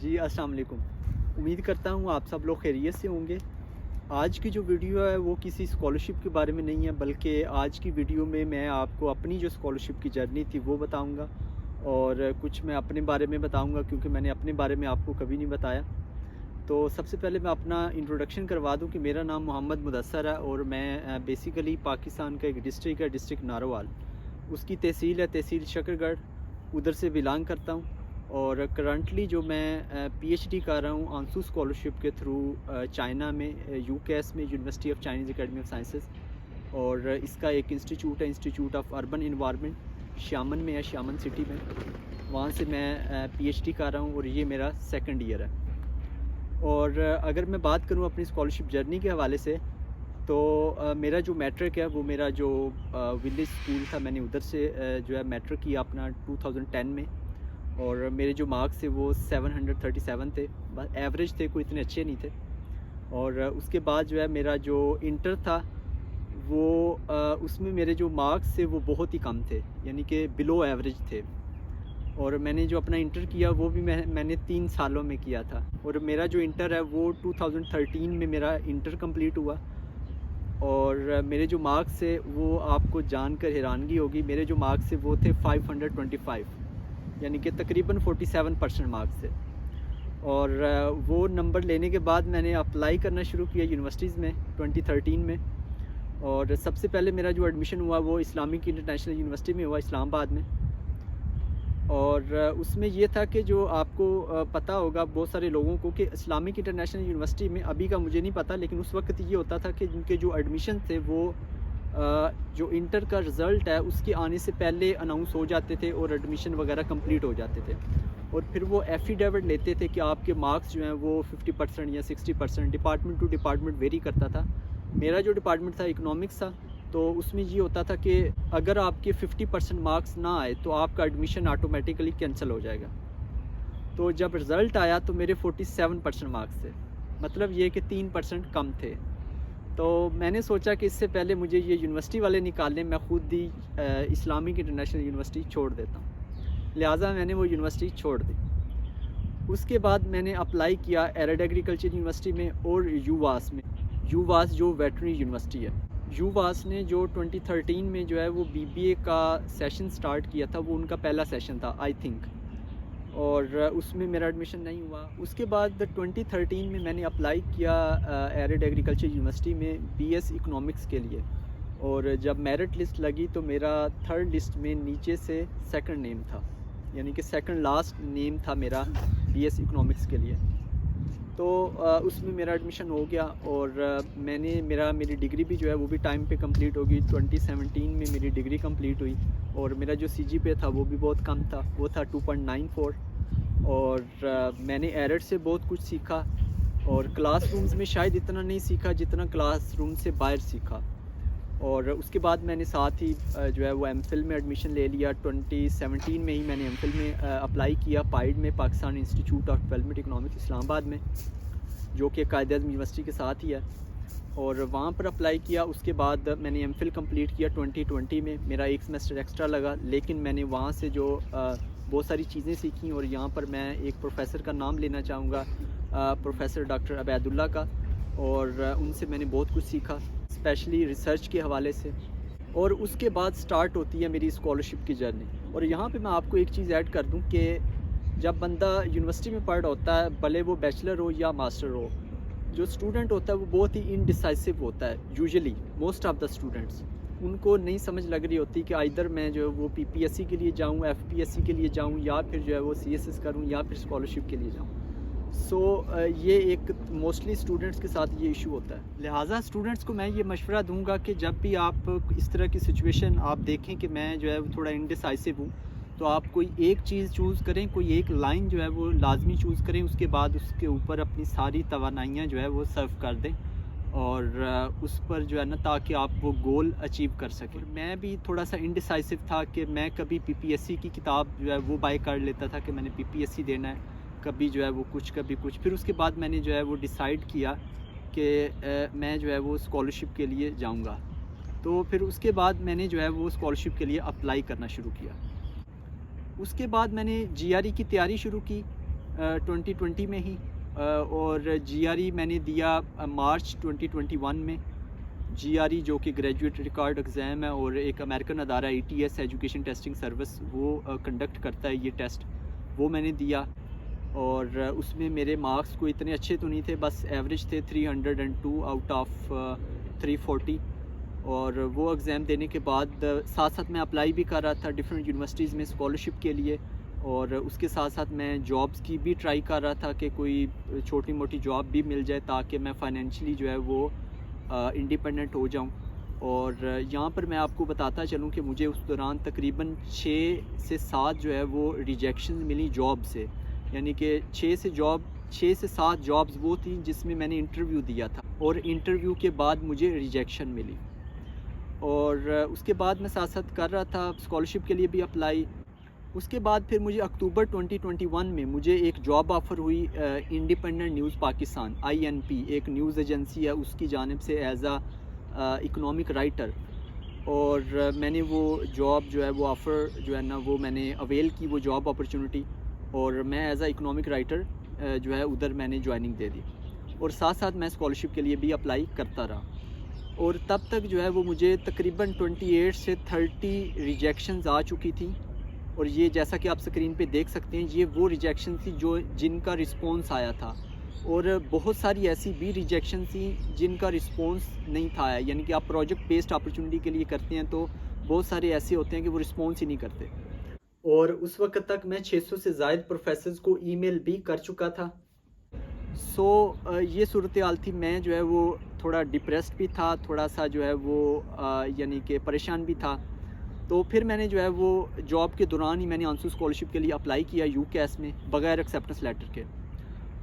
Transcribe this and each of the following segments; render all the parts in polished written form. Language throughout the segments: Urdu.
جی السلام علیکم۔ امید کرتا ہوں آپ سب لوگ خیریت سے ہوں گے۔ آج کی جو ویڈیو ہے وہ کسی اسکالرشپ کے بارے میں نہیں ہے، بلکہ آج کی ویڈیو میں آپ کو اپنی جو اسکالرشپ کی جرنی تھی وہ بتاؤں گا، اور کچھ میں اپنے بارے میں بتاؤں گا کیونکہ میں نے اپنے بارے میں آپ کو کبھی نہیں بتایا۔ تو سب سے پہلے میں اپنا انٹروڈکشن کروا دوں کہ میرا نام محمد مدثر ہے، اور میں بیسیکلی پاکستان کا ایک ڈسٹرکٹ ہے، ڈسٹرکٹ ناروال، اس کی تحصیل ہے تحصیل شکر گڑھ، ادھر سے بلانگ کرتا ہوں۔ اور کرنٹلی جو میں پی ایچ ڈی کر رہا ہوں آنسو اسکالرشپ کے تھرو چائنا میں، یو کے ایس میں، university of Chinese academy of sciences, اور اس کا ایک انسٹیٹیوٹ ہے انسٹیٹیوٹ آف اربن انوائرمنٹ، شیامن میں ہے، شیامن سٹی میں، وہاں سے میں پی ایچ ڈی کر رہا ہوں، اور یہ میرا سیکنڈ ایئر ہے۔ اور اگر میں بات کروں اپنی اسکالرشپ جرنی کے حوالے سے، تو میرا جو میٹرک ہے وہ میرا جو ولیج اسکول تھا، میں نے ادھر سے جو ہے میٹرک کیا اپنا 2010 میں، اور میرے جو مارکس تھے وہ 737 تھے، بس ایوریج تھے، کوئی اتنے اچھے نہیں تھے۔ اور اس کے بعد جو ہے میرا جو انٹر تھا وہ اس میں میرے جو مارکس تھے وہ بہت ہی کم تھے، یعنی کہ بلو ایوریج تھے۔ اور میں نے جو اپنا انٹر کیا وہ بھی میں نے 3 سالوں میں کیا تھا، اور میرا جو انٹر ہے وہ 2013 میں میرا انٹر کمپلیٹ ہوا۔ اور میرے جو مارکس تھے وہ آپ کو جان کر حیرانگی ہوگی، میرے جو مارکس تھے وہ تھے 525، یعنی کہ تقریباً 47% مارکس تھے۔ اور وہ نمبر لینے کے بعد میں نے اپلائی کرنا شروع کیا یونیورسٹیز میں 2013 میں، اور سب سے پہلے میرا جو ایڈمیشن ہوا وہ اسلامک انٹرنیشنل یونیورسٹی میں ہوا، اسلام آباد میں۔ اور اس میں یہ تھا کہ جو آپ کو پتہ ہوگا بہت سارے لوگوں کو کہ اسلامک انٹرنیشنل یونیورسٹی میں، ابھی کا مجھے نہیں پتہ، لیکن اس وقت یہ ہوتا تھا کہ جن کے جو ایڈمیشن تھے وہ جو انٹر کا رزلٹ ہے اس کے آنے سے پہلے اناؤنس ہو جاتے تھے، اور ایڈمیشن وغیرہ کمپلیٹ ہو جاتے تھے، اور پھر وہ ایفیڈیوٹ لیتے تھے کہ آپ کے مارکس جو ہیں وہ 50% یا 60%، ڈپارٹمنٹ ٹو ڈپارٹمنٹ ویری کرتا تھا۔ میرا جو ڈپارٹمنٹ تھا اکنامکس تھا، تو اس میں یہ ہوتا تھا کہ اگر آپ کے 50% مارکس نہ آئے تو آپ کا ایڈمیشن آٹومیٹیکلی کینسل ہو جائے گا۔ تو جب رزلٹ آیا تو میرے 47% مارکس تھے، مطلب یہ کہ 3% کم تھے۔ تو میں نے سوچا کہ اس سے پہلے مجھے یہ یونیورسٹی والے نکالنے، میں خود ہی اسلامک انٹرنیشنل یونیورسٹی چھوڑ دیتا ہوں، لہٰذا میں نے وہ یونیورسٹی چھوڑ دی۔ اس کے بعد میں نے اپلائی کیا ایرڈ ایگریکلچر یونیورسٹی میں اور یو واس میں، یو واس جو ویٹرنری یونیورسٹی ہے۔ یو واس نے جو 2013 میں جو ہے وہ بی بی اے کا سیشن سٹارٹ کیا تھا، وہ ان کا پہلا سیشن تھا آئی تھنک، اور اس میں میرا ایڈمیشن نہیں ہوا۔ اس کے بعد 2013 میں نے اپلائی کیا ایرڈ ایگریکلچر یونیورسٹی میں بی ایس اکنامکس کے لیے، اور جب میرٹ لسٹ لگی تو میرا تھرڈ لسٹ میں نیچے سے سیکنڈ نیم تھا، یعنی کہ سیکنڈ لاسٹ نیم تھا میرا بی ایس اکنامکس کے لیے۔ تو اس میں میرا ایڈمیشن ہو گیا، اور میری ڈگری بھی جو ہے وہ بھی ٹائم پہ کمپلیٹ ہوگی۔ 2017 میں میری ڈگری کمپلیٹ ہوئی، اور میرا جو سی جی پی تھا وہ بھی بہت کم تھا، وہ تھا 2.94۔ اور میں نے ایرڈ سے بہت کچھ سیکھا، اور کلاس رومز میں شاید اتنا نہیں سیکھا جتنا کلاس روم سے باہر سیکھا۔ اور اس کے بعد میں نے ساتھ ہی جو ہے وہ ایم فل میں ایڈمیشن لے لیا۔ 2017 میں ہی میں نے ایم فل میں اپلائی کیا پائڈ میں، Pakistan institute of development economics Islamabad میں، جو کہ قائد اعظم یونیورسٹی کے ساتھ ہی ہے، اور وہاں پر اپلائی کیا۔ اس کے بعد میں نے ایم فل کمپلیٹ کیا 2020 میں، میرا ایک سمیسٹر ایکسٹرا لگا، لیکن میں نے وہاں سے جو بہت ساری چیزیں سیکھیں، اور یہاں پر میں ایک پروفیسر کا نام لینا چاہوں گا، پروفیسر ڈاکٹر عبید اللہ کا، اور ان سے میں نے بہت کچھ سیکھا، اسپیشلی ریسرچ کے حوالے سے۔ اور اس کے بعد سٹارٹ ہوتی ہے میری اسکالرشپ کی جرنی۔ اور یہاں پہ میں آپ کو ایک چیز ایڈ کر دوں کہ جب بندہ یونیورسٹی میں پڑھ رہا ہوتا ہے، بھلے وہ بیچلر ہو یا ماسٹر ہو، جو اسٹوڈنٹ ہوتا ہے وہ بہت ہی انڈیسائسو ہوتا ہے، usually most of the students, ان کو نہیں سمجھ لگ رہی ہوتی کہ آئدر میں جو ہے وہ پی پی ایس سی کے لیے جاؤں، ایف پی ایس سی کے لیے جاؤں، یا پھر جو ہے وہ سی ایس ایس کروں، یا پھر اسکالرشپ کے لیے جاؤں۔ سو یہ ایک موسٹلی اسٹوڈنٹس کے ساتھ یہ ایشو ہوتا ہے، لہٰذا اسٹوڈنٹس کو میں یہ مشورہ دوں گا کہ جب بھی آپ اس طرح کی سچویشن آپ دیکھیں کہ میں جو ہے تھوڑا انڈیسائسو ہوں، تو آپ کوئی ایک چیز چوز کریں، کوئی ایک لائن جو ہے وہ لازمی چوز کریں، اس کے بعد اس کے اوپر اپنی ساری توانائیاں جو ہے وہ سرو کر دیں، اور اس پر جو ہے نا تاکہ آپ وہ گول اچیو کر سکیں۔ میں بھی تھوڑا سا انڈیسائسو تھا کہ میں کبھی پی پی ایس سی کی کتاب جو ہے وہ بائی کر لیتا تھا کہ میں نے پی پی ایس سی دینا ہے، کبھی جو ہے وہ کچھ کبھی کچھ۔ پھر اس کے بعد میں نے جو ہے وہ ڈیسائیڈ کیا کہ میں جو ہے وہ اسکالرشپ کے لیے جاؤں گا۔ تو پھر اس کے بعد میں نے جو ہے وہ اسکالرشپ کے لیے اپلائی کرنا شروع کیا۔ اس کے بعد میں نے جی آر ای کی تیاری شروع کی، 2020 میں ہی، اور GRE میں نے دیا مارچ 2021 میں. GRE جو کہ گریجویٹ ریکارڈ ایگزام ہے، اور ایک امریکن ادارہ ETS ایجوکیشن ٹیسٹنگ سروس وہ کنڈکٹ کرتا ہے یہ ٹیسٹ، وہ میں نے دیا. اور اس میں میرے مارکس کوئی اتنے اچھے تو نہیں تھے، بس ایوریج تھے 302 آؤٹ آف 340. اور وہ ایگزام دینے کے بعد ساتھ ساتھ میں اپلائی بھی کر رہا تھا ڈفرینٹ یونیورسٹیز میں اسکالرشپ کے لیے، اور اس کے ساتھ ساتھ میں جابس کی بھی ٹرائی کر رہا تھا کہ کوئی چھوٹی موٹی جاب بھی مل جائے تاکہ میں فائنینشلی جو ہے وہ انڈیپینڈنٹ ہو جاؤں. اور یہاں پر میں آپ کو بتاتا چلوں کہ مجھے اس دوران تقریباً 6 سے 7 جو ہے وہ ریجیکشن ملی جاب سے، یعنی کہ 6 سے 7 جابز وہ تھیں جس میں میں نے انٹرویو دیا تھا، اور انٹرویو کے بعد مجھے ریجیکشن ملی. اور اس کے بعد میں ساتھ ساتھ کر رہا تھا اسکالرشپ کے لیے بھی اپلائی. اس کے بعد پھر مجھے اکتوبر 2021 میں مجھے ایک جاب آفر ہوئی انڈیپینڈنٹ نیوز پاکستان INP، ایک نیوز ایجنسی ہے، اس کی جانب سے ایز اکنامک رائٹر. اور میں نے وہ جاب جو ہے وہ آفر جو ہے نا وہ میں نے اویل کی وہ جاب اپرچونٹی، اور میں ایز اکنامک رائٹر جو ہے ادھر میں نے جوائننگ دے دی، اور ساتھ ساتھ میں اسکالرشپ کے لیے بھی اپلائی کرتا رہا. اور تب تک جو ہے وہ مجھے تقریباً 28 سے 30 ریجیکشنز آ چکی تھیں. اور یہ جیسا کہ آپ اسکرین پہ دیکھ سکتے ہیں، یہ وہ ریجیکشن تھی جن کا رسپانس آیا تھا، اور بہت ساری ایسی بھی ریجیکشن تھیں جن کا رسپانس نہیں تھا آیا. یعنی کہ آپ پروجیکٹ بیسڈ اپرچونٹی کے لیے کرتے ہیں تو بہت سارے ایسے ہوتے ہیں کہ وہ رسپانس ہی نہیں کرتے. اور اس وقت تک میں 600 سے زائد پروفیسرز کو ای میل بھی کر چکا تھا. یہ صورتحال تھی. میں جو ہے وہ تھوڑا ڈپریسڈ بھی تھا، تھوڑا سا جو ہے وہ یعنی کہ پریشان بھی تھا. تو پھر میں نے جو ہے وہ جاب کے دوران ہی میں نے آنسو اسکالرشپ کے لیے اپلائی کیا UCAS میں بغیر ایکسیپٹنس لیٹر کے.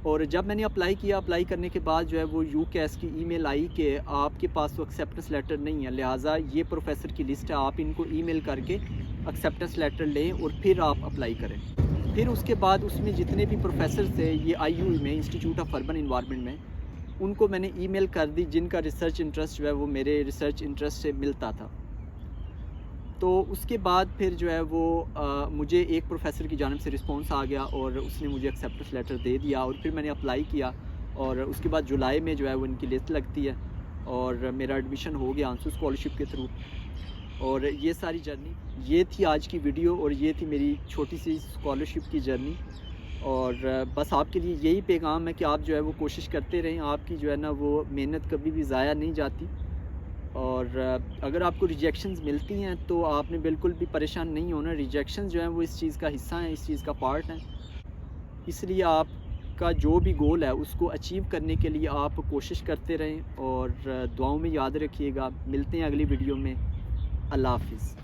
اور جب میں نے اپلائی کرنے کے بعد جو ہے وہ UCAS کی ای میل آئی کہ آپ کے پاس وہ ایکسیپٹنس لیٹر نہیں ہے، لہٰذا یہ پروفیسر کی لسٹ ہے، آپ ان کو ای میل کر کے ایکسیپٹنس لیٹر لیں اور پھر آپ اپلائی کریں. پھر اس کے بعد اس میں جتنے بھی پروفیسر تھے یہ IUE میں انسٹیٹیوٹ آف اربن انوائرمنٹ میں، ان کو میں نے ای میل کر دی جن کا ریسرچ انٹرسٹ جو ہے وہ میرے ریسرچ انٹرسٹ سے ملتا تھا. تو اس کے بعد پھر جو ہے وہ مجھے ایک پروفیسر کی جانب سے رسپانس آ گیا، اور اس نے مجھے ایکسیپٹنس لیٹر دے دیا، اور پھر میں نے اپلائی کیا. اور اس کے بعد جولائی میں جو ہے وہ ان کی لسٹ لگتی ہے، اور میرا ایڈمیشن ہو گیا آنسو اسکالرشپ کے تھرو. اور یہ ساری جرنی، یہ تھی آج کی ویڈیو، اور یہ تھی میری چھوٹی سی اسکالرشپ کی جرنی. اور بس آپ کے لیے یہی پیغام ہے کہ آپ جو ہے وہ کوشش کرتے رہیں، آپ کی جو ہے نا وہ محنت کبھی بھی ضائع نہیں جاتی. اور اگر آپ کو ریجیکشنز ملتی ہیں تو آپ نے بالکل بھی پریشان نہیں ہونا. ریجیکشنز جو ہیں وہ اس چیز کا حصہ ہیں، اس چیز کا پارٹ ہیں. اس لیے آپ کا جو بھی گول ہے اس کو اچیو کرنے کے لیے آپ کوشش کرتے رہیں، اور دعاؤں میں یاد رکھیے گا. ملتے ہیں اگلی ویڈیو میں. اللہ حافظ.